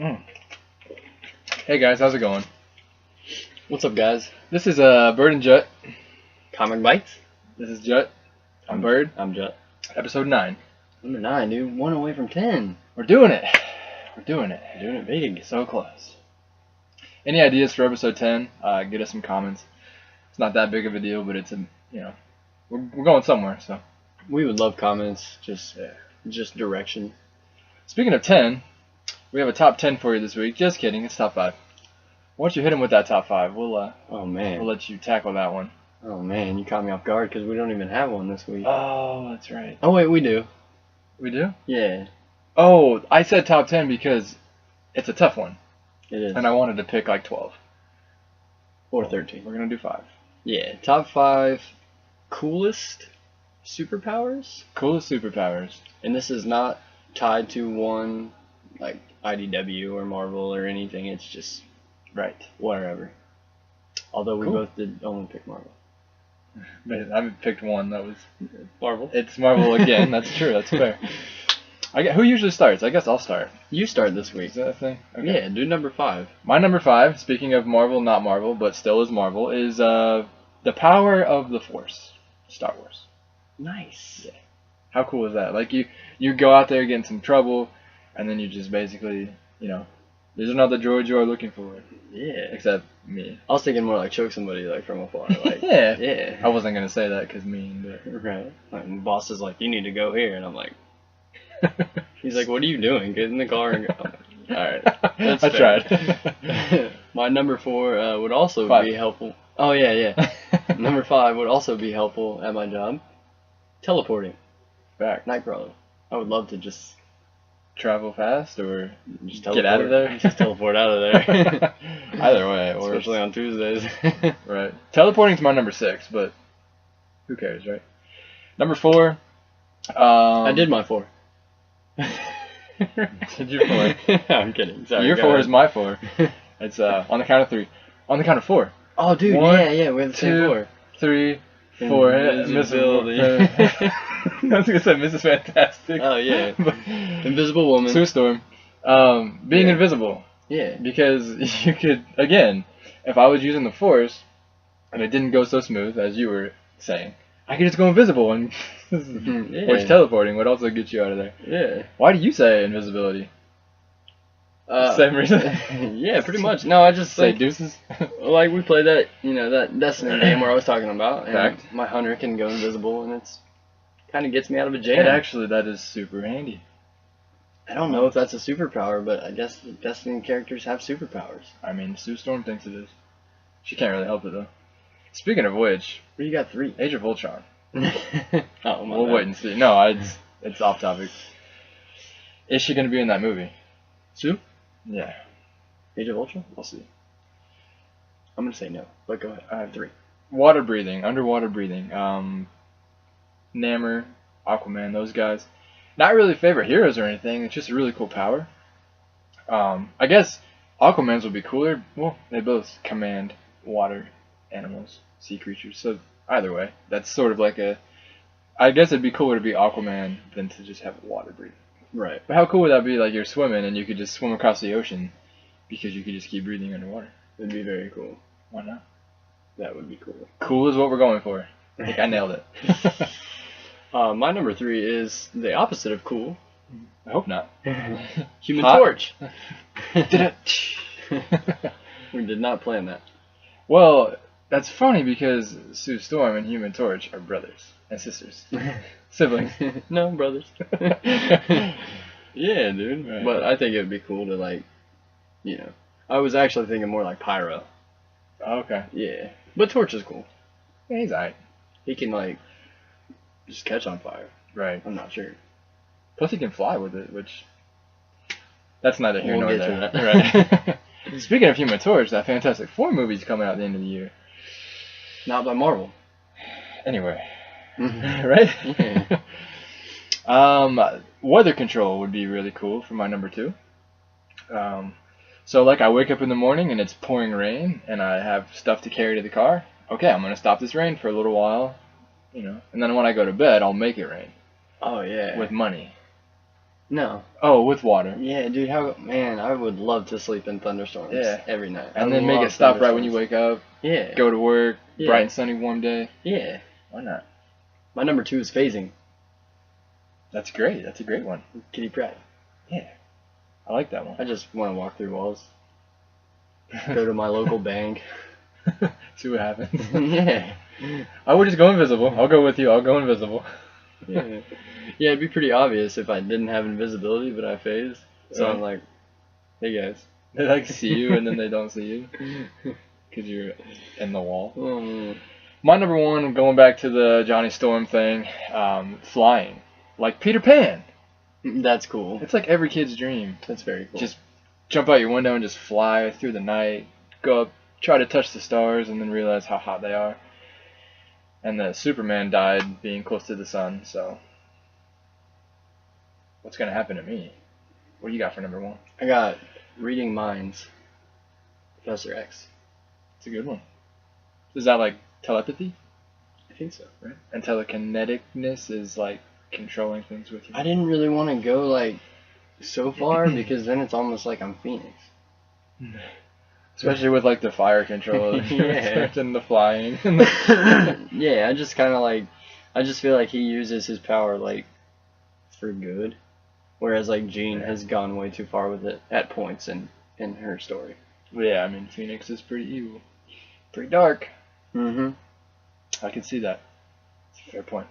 Mm. Hey guys, how's it going? What's up, guys? This is Bird and Jet. ComicBytes? This is Jet. I'm Bird. I'm Jet. Episode 9. Number 9, dude. 1 away from 10. We're doing it. We're doing it. Doing it big. So close. Any ideas for episode 10? Get us some comments. It's not that big of a deal, but it's we're going somewhere. So We would love comments. Just direction. speaking of 10, we have a top 10 for you this week. Just kidding. It's top 5. Why don't you hit him with that top 5? We'll Oh man. we'll let you tackle that one. Oh man, you caught me off guard because we don't even have one this week. Oh, that's right. Oh wait, we do. We do? Yeah, Oh, I said top 10 because it's a tough one. it is. And I wanted to pick like 12. Or 13. We're going to do 5. Yeah, top 5 coolest superpowers. Coolest superpowers. And this is not tied to one like IDW or Marvel or anything. It's just Right. whatever. Although we Cool. both did only pick Marvel. But I haven't picked one. That was... Marvel. It's Marvel again. That's true. That's fair. Who usually starts? I guess I'll start. You start this week. Is that a thing? Okay. Yeah, do number 5. My number 5, speaking of Marvel, not Marvel, but still is Marvel, is the power of the Force. Star Wars. Nice. Yeah. How cool is that? Like, you go out there, get in some trouble, and then you just basically, there's another droid you are looking for. Yeah. Except me. I was thinking more like choke somebody like from afar. Like Yeah. yeah. I wasn't going to say that because mean, but... Right. Like, the boss is like, you need to go here, and I'm like, he's like, what are you doing? Get in the car and go. I'm like, all right. That's I fair. tried. My number 4 would also 5. be helpful. Oh yeah. Number 5 would also be helpful at my job. Teleporting. Back. Nightcrawler. I would love to just Travel fast or just get out of there? Just teleport out of there. Either way, or Especially on Tuesdays. right. Teleporting's my number 6, but who cares, right? Number 4. I did my 4. Did your 4? I'm kidding. Sorry. Your go 4 ahead. is my 4. It's on the count of 3. On the count of 4. Oh, dude. 1, Yeah. We have the same 2, 4. 3, 4. Invisibility. I was gonna say Mrs. Fantastic. Oh yeah. But- Invisible Woman. Sue Storm. Being Yeah. invisible. Yeah. Because you could, again, if I was using the Force and it didn't go so smooth as you were saying, I could just go invisible and Yeah. which teleporting would also get you out of there. Yeah. Why do you say invisibility? Same reason. Yeah, pretty much. No, I just Say like deuces. like we played that that Destiny game where I was talking about, and Fact. my hunter can go invisible, and it's kind of gets me out of a And jam. actually, that is super handy. I don't know if that's a superpower, but I guess the Destiny characters have superpowers. I mean, Sue Storm thinks it is. She can't really help it though. Speaking of which, What you got 3? Age of Ultron. Oh my We'll bad. wait and see. No, it's off topic. Is she gonna be in that movie? Sue? Yeah, Age of Ultron? we'll see. I'm gonna say no, but go ahead. I have 3. Water breathing, underwater breathing. Namor, Aquaman, those guys. Not really favorite heroes or anything. It's just a really cool power. I guess Aquaman's would be cooler. Well, they both command water animals, sea creatures. So either way, that's sort of like a. I guess it'd be cooler to be Aquaman than to just have water breathing. Right. But how cool would that be? Like you're swimming and you could just swim across the ocean because you could just keep breathing underwater. It'd be very cool. Why not? That would be cool. Cool is what we're going for. I think I nailed it. My number 3 is the opposite of cool. I hope not. Human Hot. Torch. We did not plan that. Well, that's funny because Sue Storm and Human Torch are brothers and sisters. Siblings. No, brothers. Yeah, dude. Right. But I think it would be cool to I was actually thinking more like Pyro. Okay. Yeah. But Torch is cool. Yeah, he's alright. He can just catch on fire. Right. I'm not sure. Plus he can fly with it, which that's neither here We'll nor get to there. that. Right. Speaking of Human Torch, that Fantastic Four movie's coming out at the end of the year. Not by Marvel. Anyway. Yeah. Right? Weather control would be really cool for my number 2. So like I wake up in the morning and it's pouring rain and I have stuff to carry to the car. Okay, I'm going to stop this rain for a little while, and then when I go to bed, I'll make it rain Oh, yeah. with money. No. Oh, with water. Yeah, dude. Man, I would love to sleep in thunderstorms. Yeah. Every night. And I then make love it stop right when you thunderstorms. wake up. Yeah. Go to work. Yeah. Bright and sunny, warm day. Yeah. Why not? My number 2 is phasing. That's great. That's a great one. Kitty Pryde. Yeah. I like that one. I just want to walk through walls. Go to my local bank. See what happens. Yeah. I would just go invisible. I'll go with you. I'll go invisible. Yeah. Yeah, it'd be pretty obvious if I didn't have invisibility, but I phase. So Right. I'm like, hey guys. They like see you and then they don't see you because you're in the wall. Oh, My number one, going back to the Johnny Storm thing, flying. Like Peter Pan. that's cool. It's like every kid's dream. That's very cool. Just jump out your window and just fly through the night. Go up, try to touch the stars, and then realize how hot they are. And that Superman died being close to the sun, so what's going to happen to me? What do you got for number one? I got reading minds. Professor X. It's a good one. Is that like telepathy? I think so. Right. And telekineticness is like controlling things with you. I didn't really want to go like so far because then it's almost like I'm Phoenix. Especially with like the fire control Yeah. and the flying. Yeah, I just kind of like, I just feel like he uses his power like for good, whereas like Jean has gone way too far with it at points in her story. Yeah, I mean Phoenix is pretty evil, pretty dark. Mm-hmm. I can see that. It's a fair point.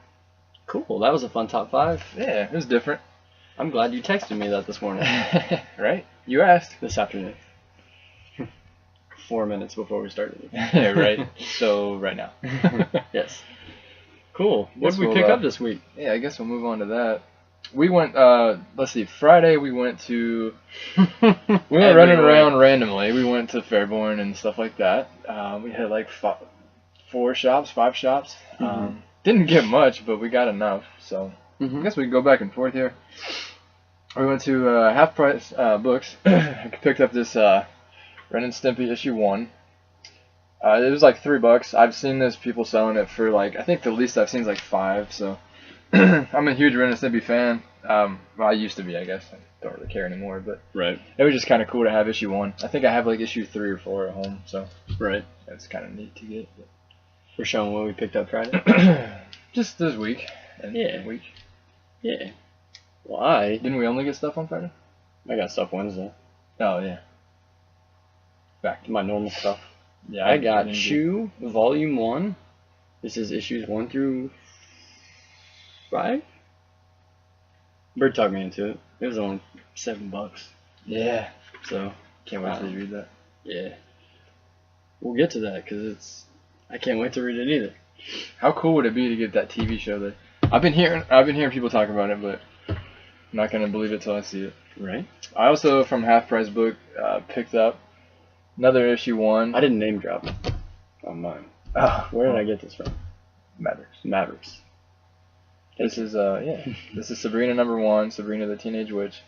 Cool. That was a fun top 5. Yeah, it was different. I'm glad you texted me that this morning. Right? You asked. This afternoon. 4 minutes before we started. Yeah, right. So right now. Yes. Cool. What Guess did we we'll, pick up this week? Yeah, I guess we'll move on to that. We went. Let's see. Friday we went to. We went running around randomly. We went to Fairborn and stuff like that. We had like 5 shops. Didn't get much, but we got enough. So I guess we can go back and forth here. We went to Half Price Books. I picked up this Ren and Stimpy issue 1. It was like $3. I've seen this people selling it for like, I think the least I've seen is like 5. So I'm a huge Ren and Stimpy fan. Well, I used to be, I guess. I don't really care anymore, but Right. it was just kind of cool to have issue 1. I think I have like issue 3 or 4 at home, so Right. it's kind of neat to get. We're showing what we picked up Friday. Just this week. And Yeah. week. Yeah. Why? Didn't we only get stuff on Friday? I got stuff Wednesday. Oh yeah. Back to My normal stuff. yeah. I got didn't Chew Volume 1. This is issues 1 through 5. Bird talked me into it. It was only $7. Yeah. So, Can't wait to read that. yeah. We'll get to that because I can't wait to read it either. How cool would it be to get that TV show there? I've been hearing people talk about it, but I'm not gonna believe it till I see it. Right? I also from Half Price Book picked up another issue 1. I didn't name drop on mine. Oh, Where did I get this from? Mavericks. This is this is Sabrina number 1, Sabrina the Teenage Witch.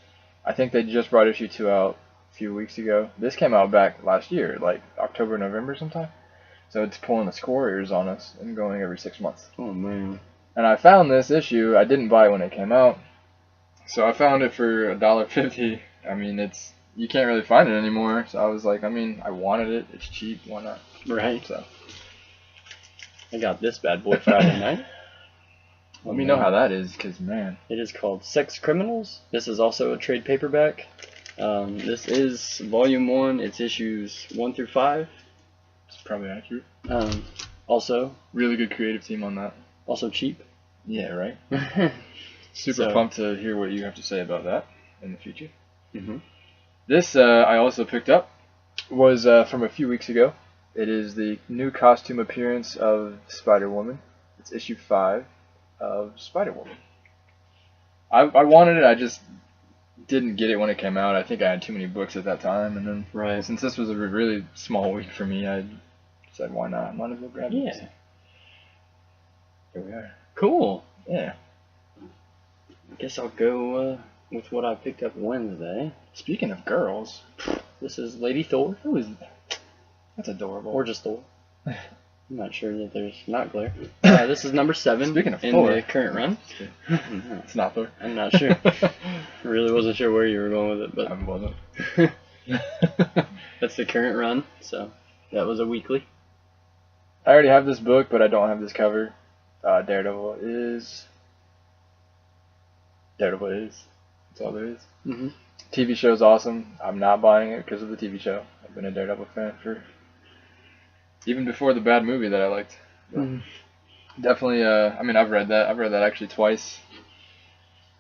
I think they just brought issue 2 out a few weeks ago. This came out back last year, like October, November sometime. So it's pulling the scorers on us and going every 6 months. Oh man. And I found this issue. I didn't buy it when it came out, so I found it for $1.50. I mean, you can't really find it anymore. So I was like, I mean, I wanted it. It's cheap. Why not? Right. So I got this bad boy Friday night. let me know how that is, cause man, It is called Sex Criminals. This is also a trade paperback. This is Volume 1. It's issues 1 through 5. it's probably accurate. Also Really good creative team on that. cheap. Yeah, right. Super So- pumped to hear what you have to say about that in the future. Mm-hmm. This I also picked up was from a few weeks ago. It is the new costume appearance of Spider-Woman. It's issue 5 of Spider-Woman. I wanted it, I just didn't get it when it came out. I think I had too many books at that time, and then Right. since this was a really small week for me, I said, why not? Might as well grab it. Yeah. Here we are. Cool. Yeah. I guess I'll go with what I picked up Wednesday. Speaking of girls, This is Lady Thor. who is that's adorable. Or just Thor. I'm not sure that there's not glare. This is number 7 Speaking of in Thor. the current run. It's not Thor. I'm not sure. Really wasn't sure where you were going with it, but I wasn't. that's the current run. So that was a weekly. I already have this book, but I don't have this cover. Daredevil is. That's all there is. Mm-hmm. TV show's awesome. I'm not buying it because of the TV show. I've been a Daredevil fan for even before the bad movie that I liked. Mm-hmm. Definitely. I mean, I've read that. I've read that actually twice.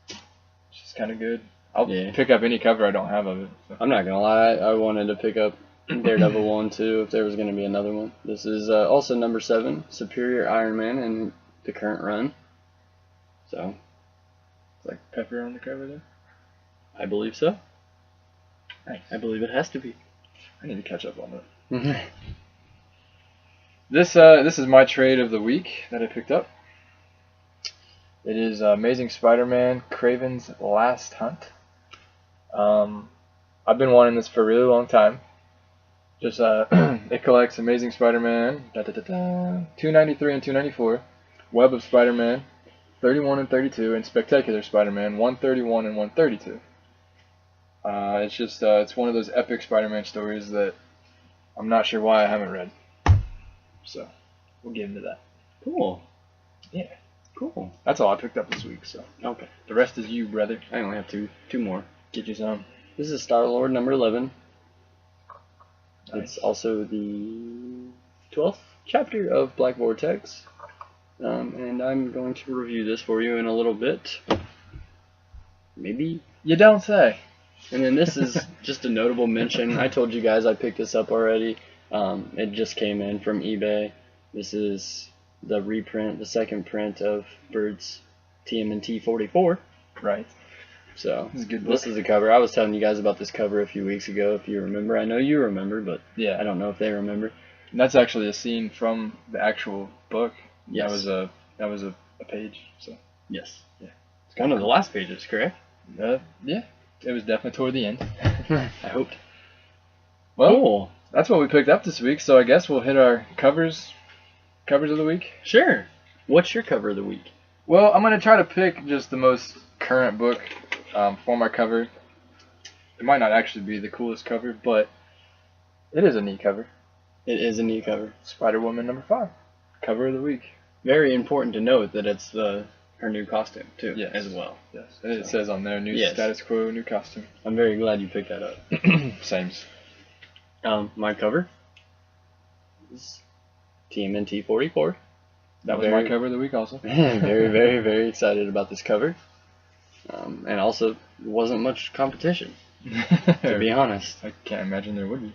Which is kind of good. I'll pick up any cover I don't have of it. So. I'm not gonna lie. I wanted to pick up Daredevil 1 too if there was gonna be another one. This is also number 7, Superior Iron Man in the current run. So. It's like pepper on the cover there. I believe so. Nice. I believe it has to be. I need to catch up on that. Mm-hmm. This is my trade of the week that I picked up. It is Amazing Spider-Man: Kraven's Last Hunt. I've been wanting this for a really long time. Just it collects Amazing Spider-Man 293 and 294, Web of Spider-Man 31 and 32, and Spectacular Spider-Man 131 and 132. It's just it's one of those epic Spider-Man stories that I'm not sure why I haven't read. So we'll get into that. Cool. Yeah. Cool. That's all I picked up this week. So okay. The rest is you, brother. I only have two more. Get you some. This is Star-Lord number 11. Nice. It's also the 12th chapter of Black Vortex. And I'm going to review this for you in a little bit. Maybe. You don't say. And then this is just a notable mention. I told you guys I picked this up already. It just came in from eBay. This is the reprint, the second print of Bird's TMNT 44. Right. So this is a good book. This is the cover. I was telling you guys about this cover a few weeks ago, if you remember. I know you remember, but yeah, I don't know if they remember. And that's actually a scene from the actual book. Yes. That was a page. So yes. Yeah. It's one of the last pages, correct? Yeah. It was definitely toward the end. I hoped. Well, cool. That's what we picked up this week. So I guess we'll hit our covers of the week. Sure. What's your cover of the week? Well, I'm gonna try to pick just the most current book for my cover. It might not actually be the coolest cover, but it is a neat cover. It is a neat cover. Spider-Woman number 5, cover of the week. Very important to note that it's her new costume too, yes. As well. Yes, and it says on there, new status quo, new costume. I'm very glad you picked that up. Sames. My cover is TMNT 44. That was my cover of the week also. Very, very, very excited about this cover. And also, wasn't much competition, to be honest. I can't imagine there would be.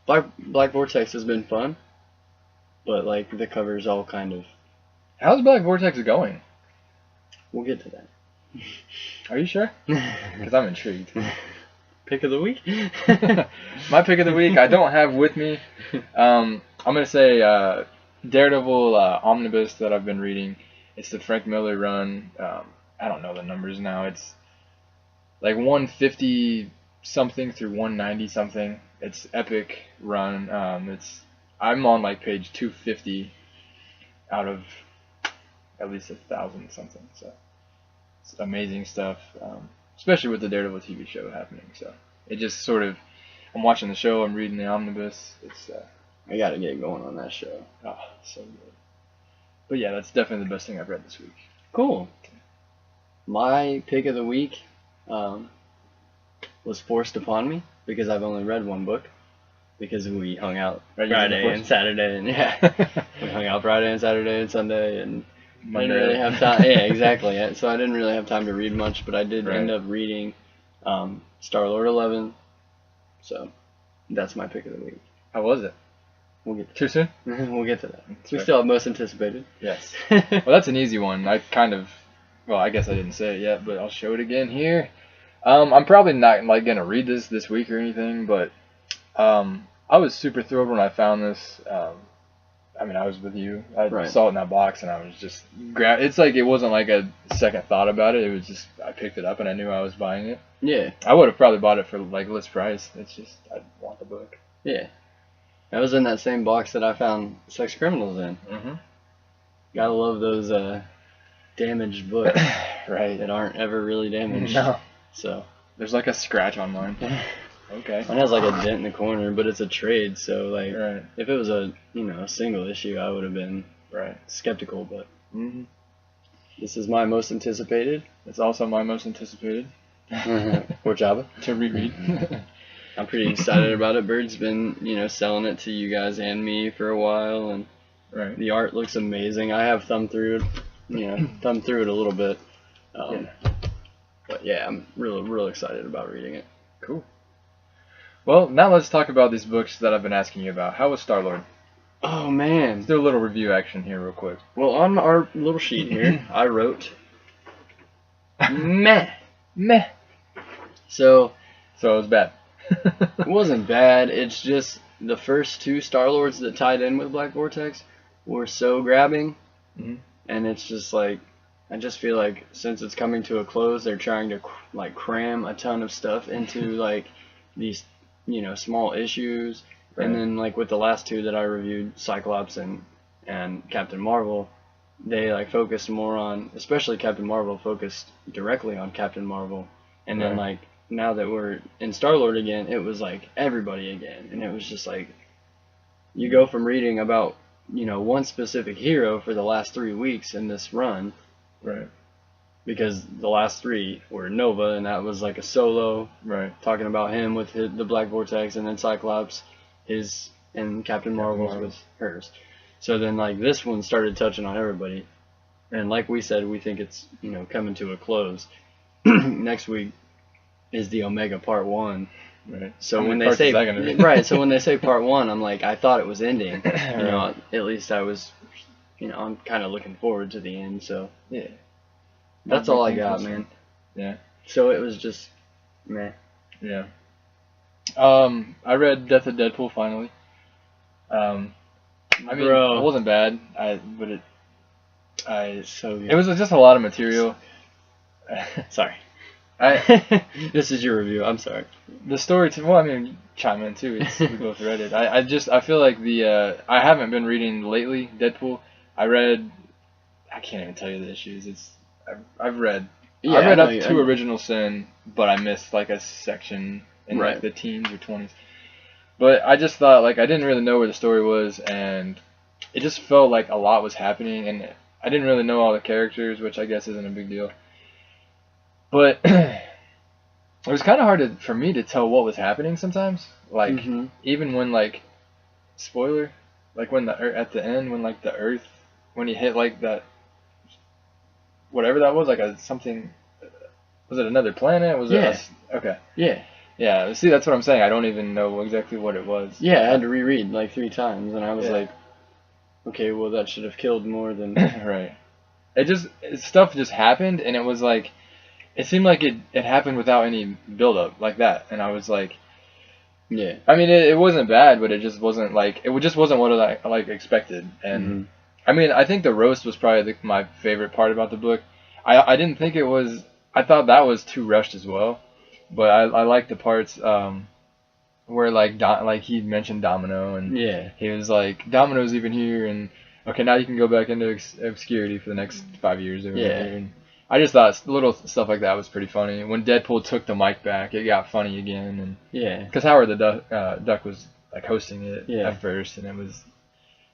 Black Vortex has been fun, but like the cover's all kind of... How's Black Vortex going? We'll get to that. Are you sure? Because I'm intrigued. Pick of the week? My pick of the week, I don't have with me. I'm going to say Daredevil Omnibus that I've been reading. It's the Frank Miller run. I don't know the numbers now. It's like 150 something through 190 something. It's epic run. I'm on like page 250 out of at least 1,000 something. So it's amazing stuff, especially with the Daredevil TV show happening. So it just sort of, I'm watching the show, I'm reading the omnibus. It's I gotta get going on that show. Oh, so good. But yeah, that's definitely the best thing I've read this week. Cool. My pick of the week was forced upon me because I've only read one book. Because we hung out Friday and Saturday, and we hung out Friday and Saturday and Sunday, and I didn't really have time. Yeah, exactly. So I didn't really have time to read much, but I did end up reading Star-Lord 11. So that's my pick of the week. How was it? We'll get too soon. We'll get to that. We still have most anticipated. Yes. Well, that's an easy one. I guess I didn't say it yet, but I'll show it again here. I'm probably not like gonna read this week or anything, but I was super thrilled when I found this. I was with you. I saw it in that box, and I was just it's like it wasn't like a second thought about it. It was just I picked it up, and I knew I was buying it. Yeah. I would have probably bought it for like list price. It's just I want the book. Yeah. That was in that same box that I found Sex Criminals in. Mm-hmm. Gotta love those damaged books Right. that aren't ever really damaged. No. So There's like a scratch on mine. Okay. mine has like a dent in the corner, but it's a trade, so like Right. if it was a a single issue, I would have been Right. skeptical. But Mm-hmm. this is my most anticipated. It's also my most anticipated Poor Java. to reread. I'm pretty excited about it. Bird's been selling it to you guys and me for a while, and Right. the art looks amazing. I have thumbed through it, thumbed through it a little bit. But yeah, I'm real excited about reading it. Cool. Well, now let's talk about these books that I've been asking you about. How was Star-Lord? Oh man. Let's do a little review action here real quick. Well, on our little sheet here, I wrote meh. Meh. So it was bad. it wasn't bad. It's just the first two Star-Lords that tied in with Black Vortex were so grabbing, and it's just like I just feel like since it's coming to a close, they're trying to like cram a ton of stuff into like these small issues. Right. And then like with the last two that I reviewed, Cyclops and Captain Marvel, they like focused more on, especially Captain Marvel focused directly on Captain Marvel. And then like now that we're in Star-Lord again, it was like everybody again, and it was just like you go from reading about one specific hero for the last 3 weeks in this run, Right. because the last 3 were Nova, and that was like a solo, Right. talking about him with the Black Vortex, and then Cyclops, his, and Captain Marvel's with hers. So then like this one started touching on everybody, and like we said, we think it's coming to a close. Next week is the Omega Part 1. Right. So How when many they parts is that gonna say be? right, so when they say Part 1, I'm like, I thought it was ending. Right. At least I was, I'm kind of looking forward to the end. So Yeah. that's all I got, man. Yeah. So it was just meh. Yeah. I read Death of Deadpool finally. I mean, Bro. it wasn't bad. So good. It was just a lot of material. Sorry. This is your review. I'm sorry. The story, well, I mean, chime in too. We both read it. I feel like I haven't been reading lately. Deadpool. I can't even tell you the issues. I've read. Yeah, I read I up know, to Original Sin, but I missed like a section in Right. like the teens or 20s. But I just thought like I didn't really know where the story was, and it just felt like a lot was happening, and I didn't really know all the characters, which I guess isn't a big deal. But it was kind of hard for me to tell what was happening sometimes. Like even when like spoiler, like when at the end when like the Earth when he hit like that whatever that was, like something. Was it another planet? Was it? Okay. Yeah. Yeah. See, that's what I'm saying. I don't even know exactly what it was. Yeah, I had to reread like 3 times, and I was Yeah. like, okay, well that should have killed more than. Right. Stuff just happened, and it was like, it seemed like it happened without any build up like that, and I was like, Yeah. I mean, it wasn't bad, but it just wasn't like it just wasn't what I like expected, and I mean, I think the roast was probably my favorite part about the book. I didn't think it was. I thought that was too rushed as well, but I liked the parts where like he mentioned Domino, and he was like, Domino's even here, and okay, now you can go back into obscurity for the next 5 years or whatever. And I just thought little stuff like that was pretty funny. When Deadpool took the mic back, it got funny again, and because Howard the Duck was like hosting it at first, and it was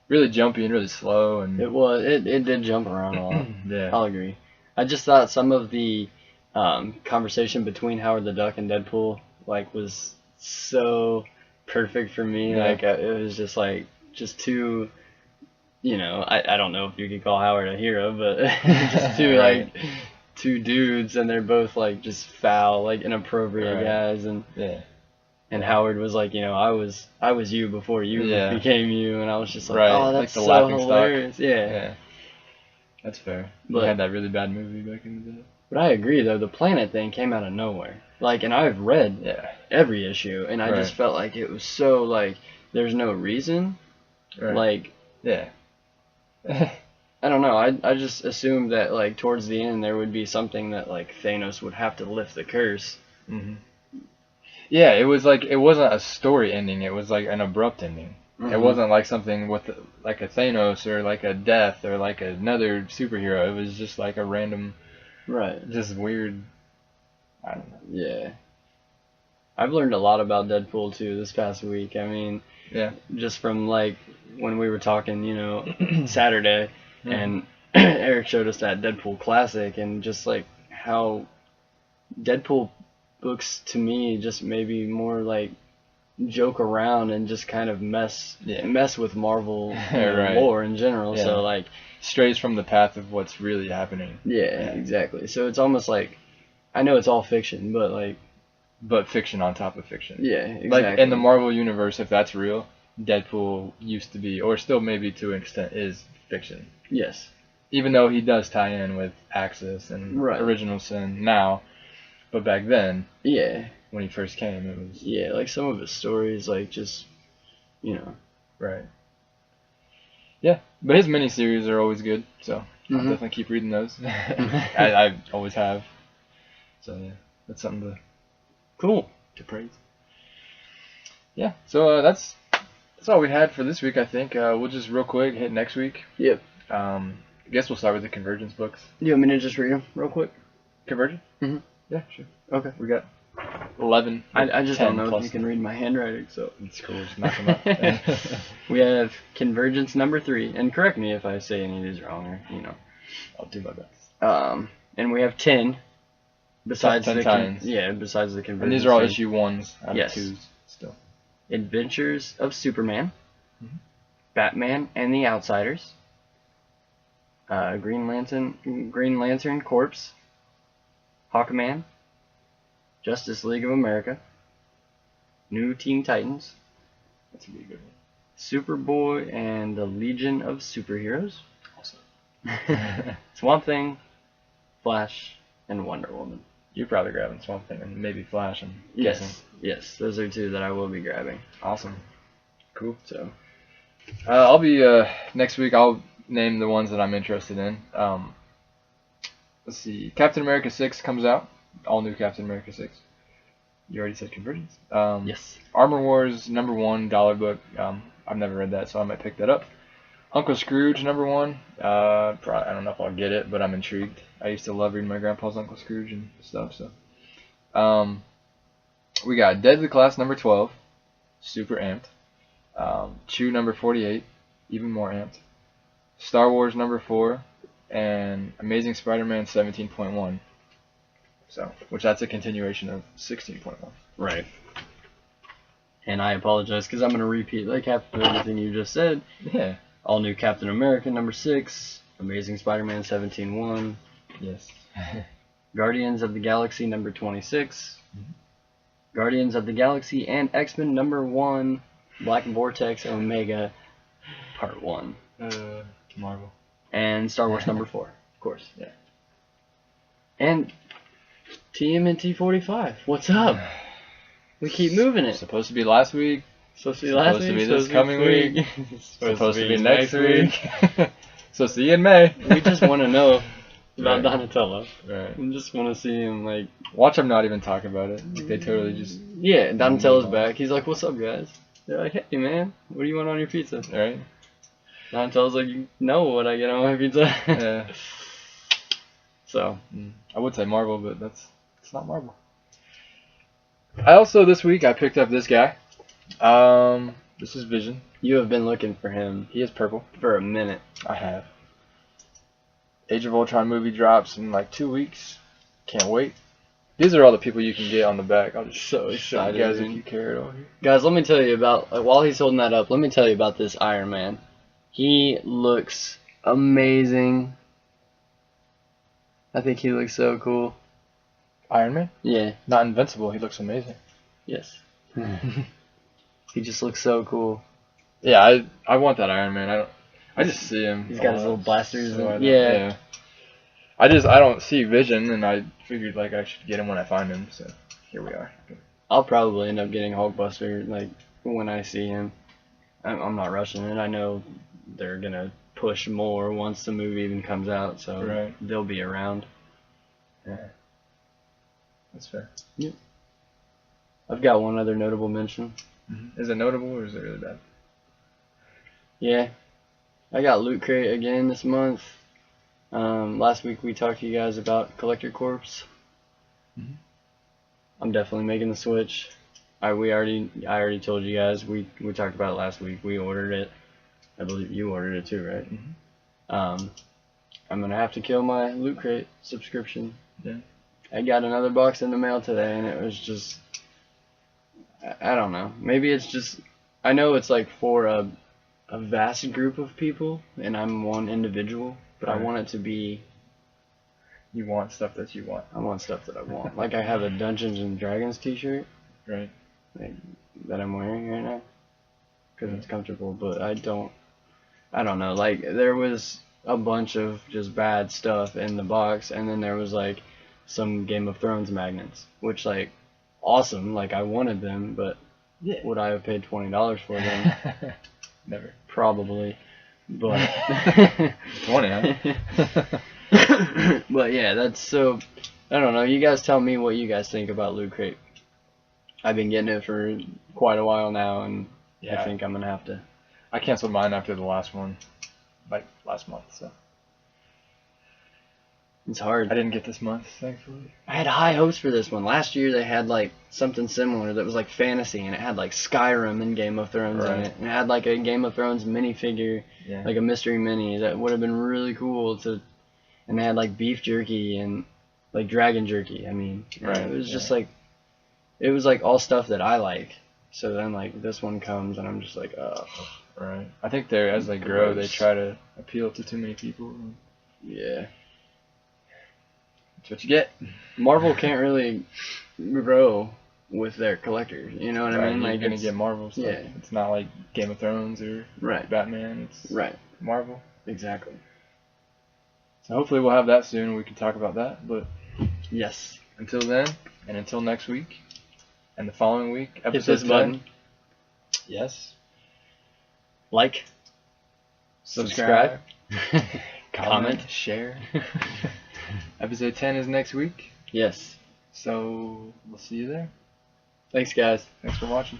really jumpy and really slow, and it did jump around a lot. Yeah, I'll agree. I just thought some of the conversation between Howard the Duck and Deadpool like was so perfect for me. Like it was just like too, I don't know if you could call Howard a hero, but just two like two dudes, and they're both like just foul, like inappropriate guys, and and Howard was like, I was you before you became you, and I was just like, oh, that's like the so hilarious. Yeah. That's fair. But you had that really bad movie back in the day. But I agree though, the planet thing came out of nowhere. Like, and I've read every issue, and I just felt like it was so like there's no reason. Like I don't know. I just assumed that like towards the end there would be something that like Thanos would have to lift the curse. Yeah, it was like it wasn't a story ending. It was like an abrupt ending. It wasn't like something with like a Thanos or like a Death or like another superhero. It was just like a random, Right. just weird. I don't know. Yeah. I've learned a lot about Deadpool too this past week. I mean, Yeah. just from like when we were talking, you know, Saturday, Mhm. and Eric showed us that Deadpool classic, and just like how Deadpool books to me just maybe more like joke around and just kind of mess with Marvel Right. lore in general. Yeah. So like Strays from the path of what's really happening. yeah, exactly. So it's almost like I know it's all fiction, but like fiction on top of fiction. yeah, exactly. Like in the Marvel universe, if that's real, Deadpool used to be, or still maybe to an extent is fiction. Yes. Even though he does tie in with Axis and Right. Original Sin now, but back then, yeah, when he first came, it was like some of his stories, like just you know. right. Yeah, but his miniseries are always good, so I'll Mhm. definitely keep reading those. I always have. So yeah, that's something Cool. to praise. Yeah, so that's all we had for this week. I think we'll just real quick hit next week. Yep. I guess we'll start with the Convergence books. You want me to just read them real quick? Convergence? Mhm. Yeah, sure. Okay. We got 11. I just 10 don't know if plus you can read my handwriting, so. It's cool. Just knock them out. We have Convergence number 3, and correct me if I say any of these wrong, or you know. I'll do my best. And we have 10. Besides 10 the tie-ins. besides the Convergence. And these are all thing. issue 1s out Yes. of 2s still. Adventures of Superman, Mhm. Batman and the Outsiders, Green Lantern Corps, Hawkman, Justice League of America, New Teen Titans, That's a really good one. Superboy and the Legion of Superheroes, Awesome. Swamp Thing, Flash, and Wonder Woman. You're probably grabbing Swamp Thing and maybe Flash, I'm guessing. Yes, those are 2 that I will be grabbing. Awesome. Cool. So, I'll be next week. I'll name the ones that I'm interested in. Let's see. Captain America 6 comes out. All new Captain America 6. You already said Convergence. yes. Armor Wars number 1 dollar book. I've never read that, so I might pick that up. Uncle Scrooge number 1. I don't know if I'll get it, but I'm intrigued. I used to love reading my grandpa's Uncle Scrooge and stuff. So, we got Deadly Class number 12. Super amped. Chew number 48, even more amped. Star Wars number 4, and Amazing Spider-Man 17.1. So, which that's a continuation of 16.1. Right. And I apologize because I'm going to repeat like half of everything you just said. Yeah. All new Captain America number 6, Amazing Spider-Man 17.1, Yes. Guardians of the Galaxy number 26, Mhm. Guardians of the Galaxy and X-Men number 1, Black Vortex Omega Part 1, Marvel. and Star Wars number 4, of course. Yeah. And TMNT 45. What's up? We keep moving it. Supposed to be last week. Supposed to be last Supposed week. to be this coming week. Supposed to be next week. So see you in May. We just want to know about Right. Donatello. Right. We just want to see him like. Watch them not even talk about it. Like, they totally just Yeah, Donatello's back. He's like, "What's up, guys?" They're like, "Hey, man, what do you want on your pizza?" right. Donatello's like, "You know what I get on my pizza." Yeah. So I would say Marvel, but it's not Marvel. I also this week I picked up this guy. This is Vision. you have been looking for him He is purple. for a minute. I have. Age of Ultron movie drops in like 2 weeks. Can't wait. These are all the people you can get on the back. I'll just So show you excited, guys if dude. you care at all here. Guys, let me tell you about, while he's holding that up, let me tell you about this Iron Man. He looks amazing. I think he looks so cool. Iron Man? Yeah. Not invincible. He looks amazing. Yes. He just looks so cool. Yeah, I want that Iron Man. I just see him. He's got his a little lot, blasters so I and- don't- yeah. I don't see Vision, and I figured like I should get him when I find him. So here we are. I'll probably end up getting Hulkbuster like when I see him. I'm not rushing it. I know they're gonna push more once the movie even comes out, so Right. they'll be around. Yeah, that's fair. I've got one other notable mention. Is it notable or is it really bad? Yeah, I got Loot Crate again this month. Last week we talked to you guys about Collector Corps. Mhm. I'm definitely making the switch. I already told you guys, we talked about it last week. We ordered it. I believe you ordered it too, right? Mhm. I'm gonna have to kill my Loot Crate subscription. Yeah. I got another box in the mail today, and it was just, I don't know. Maybe it's just, I know it's like for a vast group of people, and I'm one individual, but I Right. want it to be, You want stuff that you want. I want stuff that I want. Like I have a Dungeons and Dragons t-shirt Right. that I'm wearing right now because it's comfortable, but I don't know. Like there was a bunch of just bad stuff in the box, and then there was like some Game of Thrones magnets, which like awesome. Like I wanted them, but Yeah. would I have paid $20 for them? Never. Probably, but 20, huh? but yeah, that's so. I don't know. You guys tell me what you guys think about Loot Crate. I've been getting it for quite a while now, and Yeah. I think I'm gonna have to. I canceled mine after the last one, like last month. So It's hard. I didn't get this month, thankfully. I had high hopes for this one. Last year they had like something similar that was like fantasy, and it had like Skyrim and Game of Thrones in Right. it. And it had like a Game of Thrones minifigure, Yeah. like a mystery mini that would have been really cool to. And they had like beef jerky and like dragon jerky. I mean, Right, it was just yeah. like, it was like all stuff that I like. So then like this one comes and I'm just like, ugh. Right. I think they're as they grow, they Gross. try to appeal to too many people. Yeah. That's what you get. Marvel can't really grow with their collectors. You know what I mean? You're Like gonna it's, get Marvel stuff. yeah. It's not like Game of Thrones or right, Batman. It's right, Marvel. exactly. So hopefully we'll have that soon. We can talk about that. But Yes. until then, and until next week, and the following week, Hit episode this 10. button. Yes. Like. Subscribe. Comment. Share. Episode 10 is next week. Yes. So we'll see you there. Thanks, guys. Thanks for watching.